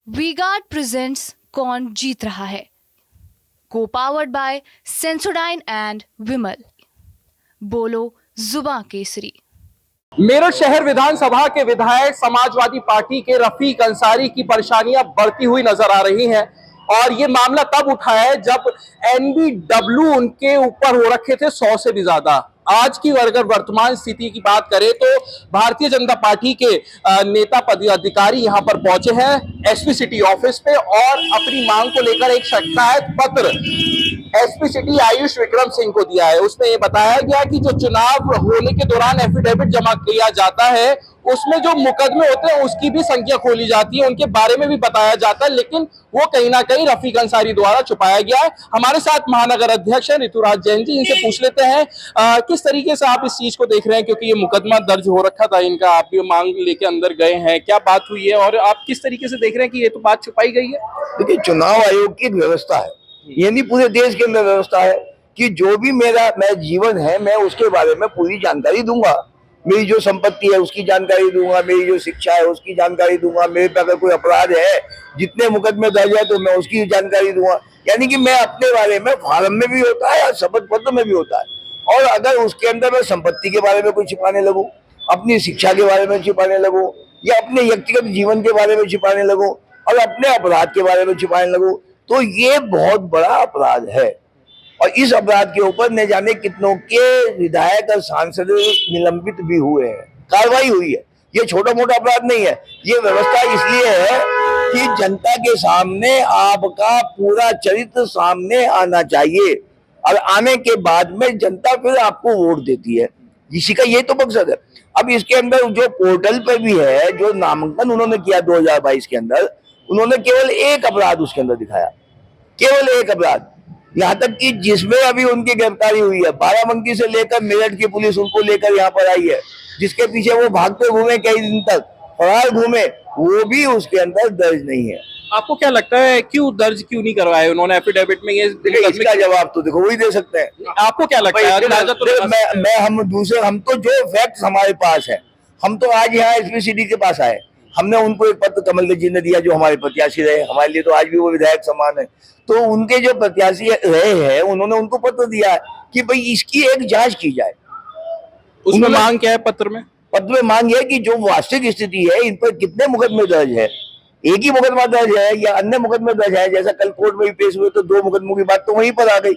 V-Guard presents कौन जीत रहा है, को पावर्ड बाय सेंसोडाइन एंड विमल। बोलो जुबां केसरी। मेरठ शहर विधानसभा के विधायक समाजवादी पार्टी के रफीक अंसारी की परेशानियां बढ़ती हुई नजर आ रही हैं और ये मामला तब उठा है जब एनबीडब्ल्यू उनके ऊपर हो रखे थे 100 से भी ज्यादा। आज की अगर वर्तमान स्थिति की बात करें तो भारतीय जनता पार्टी के नेता पदाधिकारी यहां पर पहुंचे हैं एसपी सिटी ऑफिस पे और अपनी मांग को लेकर एक शिकायत पत्र एसपी सिटी आयुष विक्रम सिंह को दिया है। उसमें यह बताया गया कि जो चुनाव होने के दौरान एफिडेविट जमा किया जाता है उसमें जो मुकदमे होते हैं उसकी भी संख्या खोली जाती है, उनके बारे में भी बताया जाता है, लेकिन वो कहीं ना कहीं रफीक अंसारी द्वारा छुपाया गया है। हमारे साथ महानगर अध्यक्ष है ऋतुराज जैन जी, इनसे पूछ लेते हैं किस तरीके से आप इस चीज को देख रहे हैं, क्योंकि ये मुकदमा दर्ज हो रखा था इनका, आप भी मांग लेके अंदर गए हैं, क्या बात हुई है और आप किस तरीके से देख रहे हैं कि ये तो बात छुपाई गई है? देखिए, चुनाव आयोग की व्यवस्था है, ये नहीं पूरे देश के अंदर व्यवस्था है कि जो भी मैं जीवन है मैं उसके बारे में पूरी जानकारी दूंगा। मेरी जो संपत्ति है उसकी जानकारी दूंगा, मेरी जो शिक्षा है उसकी जानकारी दूंगा, मेरे पे अगर कोई अपराध है, जितने मुकदमे दर्ज है तो मैं उसकी जानकारी दूंगा। यानी कि मैं अपने बारे में फार्म में भी होता है और शपथ पत्र में भी होता है। और अगर उसके अंदर मैं संपत्ति के बारे में कुछ छिपाने लगूं, अपनी शिक्षा के बारे में छिपाने लगूं या अपने व्यक्तिगत जीवन के बारे में छिपाने लगूं और अपने अपराध के बारे में छिपाने लगूं, तो ये बहुत बड़ा अपराध है। और इस अपराध के ऊपर न जाने कितनों के विधायक और सांसद निलंबित भी हुए हैं, कार्रवाई हुई है। ये छोटा मोटा अपराध नहीं है। ये व्यवस्था इसलिए है कि जनता के सामने आपका पूरा चरित्र सामने आना चाहिए और आने के बाद में जनता फिर आपको वोट देती है। इसी का ये तो मकसद है। अब इसके अंदर जो पोर्टल पे भी है, जो नामांकन उन्होंने किया 2022 के अंदर, उन्होंने केवल एक अपराध उसके अंदर दिखाया, केवल एक अपराध। यहाँ तक कि जिसमें अभी उनकी गिरफ्तारी हुई है, बाराबंकी से लेकर मेरठ की पुलिस उनको लेकर यहाँ पर आई है, जिसके पीछे वो भागते घूमे कई दिन तक, फरार घूमे, वो भी उसके अंदर दर्ज नहीं है। आपको क्या लगता है क्यों दर्ज क्यों नहीं करवाया उन्होंने एफिडेविट में? ये इसका जवाब तो देखो वही दे सकते हैं। आपको क्या लगता है? हम तो जो फैक्ट हमारे पास है, हम तो आज यहाँ एसपी सिटी के पास आए, हमने उनको एक पत्र कमल जी ने दिया जो हमारे प्रत्याशी रहे, हमारे लिए तो आज भी वो विधायक समान है। तो उनके जो प्रत्याशी रहे हैं उन्होंने उनको पत्र दिया है कि भाई इसकी एक जांच की जाए। उसमें मांग क्या है पत्र में? पत्र में मांग है कि जो वास्तविक स्थिति है, इन पर कितने मुकदमे दर्ज है, एक ही मुकदमा दर्ज है या अन्य मुकदमे दर्ज है। जैसा कल कोर्ट में भी पेश हुए तो 2 मुकदमों की बात तो वहीं पर आ गई।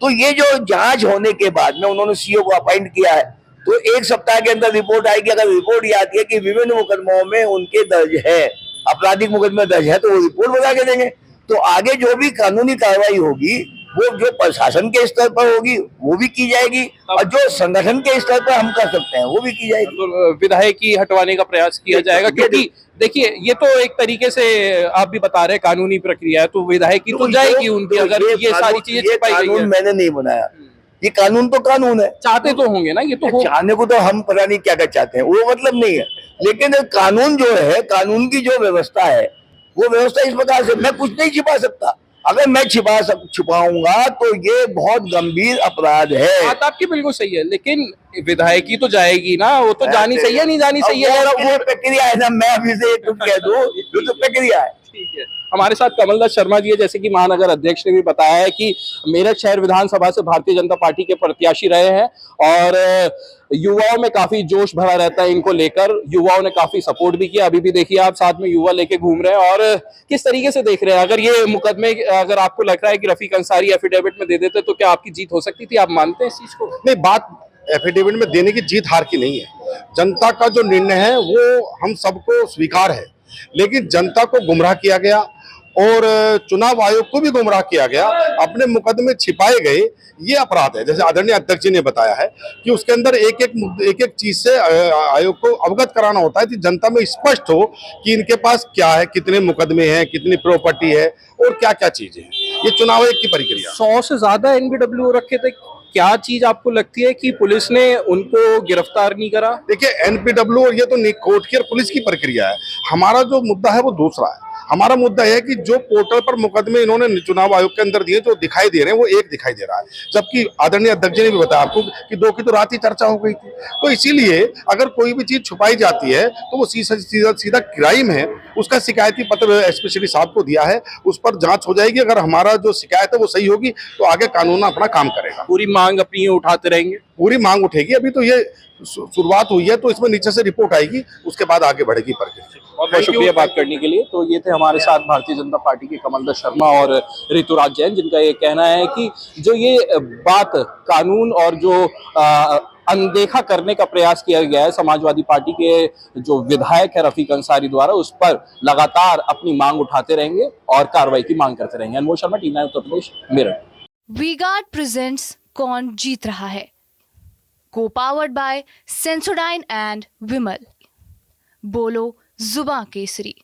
तो ये जो जांच होने के बाद में उन्होंने सीओ को अपॉइंट किया है, तो 1 सप्ताह के अंदर रिपोर्ट आएगी। अगर रिपोर्ट ये आती है कि विभिन्न मुकदमों में उनके दर्ज है, आपराधिक मुकदमे दर्ज है, तो वो रिपोर्ट बता के देंगे। तो आगे जो भी कानूनी कार्रवाई होगी वो जो प्रशासन के स्तर पर होगी वो भी की जाएगी और जो संगठन के स्तर पर हम कर सकते हैं वो भी की जाएगी। तो विधायक की हटवाने का प्रयास किया जाएगा, क्योंकि देखिए ये तो एक तरीके से आप भी बता रहे हैं कानूनी प्रक्रिया है, तो विधायक की तो जाएगी उनकी, अगर ये सारी चीजें छिपाई गई है। मैंने नहीं बनाया, ये कानून तो कानून है। चाहते तो होंगे ना, ये तो चाहने को तो हम पता नहीं क्या चाहते हैं, वो मतलब नहीं है, लेकिन कानून जो है, कानून की जो व्यवस्था है वो व्यवस्था इस प्रकार से, मैं कुछ नहीं छिपा सकता। अगर मैं छिपाऊंगा तो ये बहुत गंभीर अपराध है। बात आपकी बिल्कुल सही है, लेकिन विधायकी तो जाएगी ना, वो तो जानी सही है, नहीं जानी सही है, वो प्रक्रिया है ना। मैं अभी से कह दूं तो प्रक्रिया है। ठीक है। हमारे साथ कमलदास शर्मा जी है, जैसे कि महानगर अध्यक्ष ने भी बताया है कि मेरठ शहर विधानसभा से भारतीय जनता पार्टी के प्रत्याशी रहे हैं और युवाओं में काफी जोश भरा रहता है इनको लेकर, युवाओं ने काफी सपोर्ट भी किया। अभी भी देखिए आप साथ में युवा लेके घूम रहे हैं, और किस तरीके से देख रहे हैं? अगर ये मुकदमे, अगर आपको लग रहा है कि रफीक अंसारी एफिडेविट में दे देते तो क्या आपकी जीत हो सकती थी? आप मानते हैं इस चीज को? नहीं, बात एफिडेविट में देने की जीत हार की नहीं है। जनता का जो निर्णय है वो हम सबको स्वीकार है, लेकिन जनता को गुमराह किया गया और चुनाव आयोग को भी गुमराह किया गया, अपने मुकदमे छिपाए गए, ये अपराध है। जैसे आदरणीय अध्यक्ष जी ने बताया है कि उसके अंदर एक एक चीज से आयोग को अवगत कराना होता है कि जनता में स्पष्ट हो कि इनके पास क्या है, कितने मुकदमे हैं, कितनी प्रॉपर्टी है और क्या क्या चीजें हैं। ये चुनाव आयोग की प्रक्रिया। 100 से ज्यादा एनबीडब्ल्यू रखे थे, क्या चीज आपको लगती है कि पुलिस ने उनको गिरफ्तार नहीं करा? देखिए, एनपीडब्ल्यू और ये तो कोर्ट की और पुलिस की प्रक्रिया है, हमारा जो मुद्दा है वो दूसरा है। हमारा मुद्दा है कि जो पोर्टल पर मुकदमे इन्होंने चुनाव आयोग के अंदर दिए जो दिखाई दे रहे हैं वो एक दिखाई दे रहा है, जबकि आदरणीय अध्यक्ष जी ने भी बताया आपको कि 2 की तो रात ही चर्चा हो गई थी। तो इसीलिए अगर कोई भी चीज छुपाई जाती है तो वो सीधा क्राइम है। उसका शिकायती पत्र एसपी श्री साहब को दिया है, उस पर जांच हो जाएगी। अगर हमारा जो शिकायत है वो सही होगी तो आगे कानून अपना काम करेगा। पूरी मांग अपनी उठाते रहेंगे? पूरी मांग उठेगी। अभी तो ये शुरुआत हुई है, तो इसमें नीचे से रिपोर्ट आएगी, उसके बाद आगे बढ़ेगी प्रक्रिया। बहुत बहुत शुक्रिया बात करने के लिए। तो ये थे हमारे साथ भारतीय जनता पार्टी के कमलदर शर्मा और ऋतुराज जैन, जिनका ये कहना है कि जो ये बात कानून और जो अनदेखा करने का प्रयास किया गया है समाजवादी पार्टी के जो विधायक है रफीक अंसारी द्वारा, उस पर लगातार अपनी मांग उठाते रहेंगे और कार्रवाई की मांग करते रहेंगे। अनमोल शर्मा, टीवी 9 उत्तर प्रदेश, मेरठ। वी-गार्ड प्रेजेंट्स कौन जीत रहा है, को पावर्ड बाय सेंसोडाइन एंड विमल। बोलो जुबां केसरी।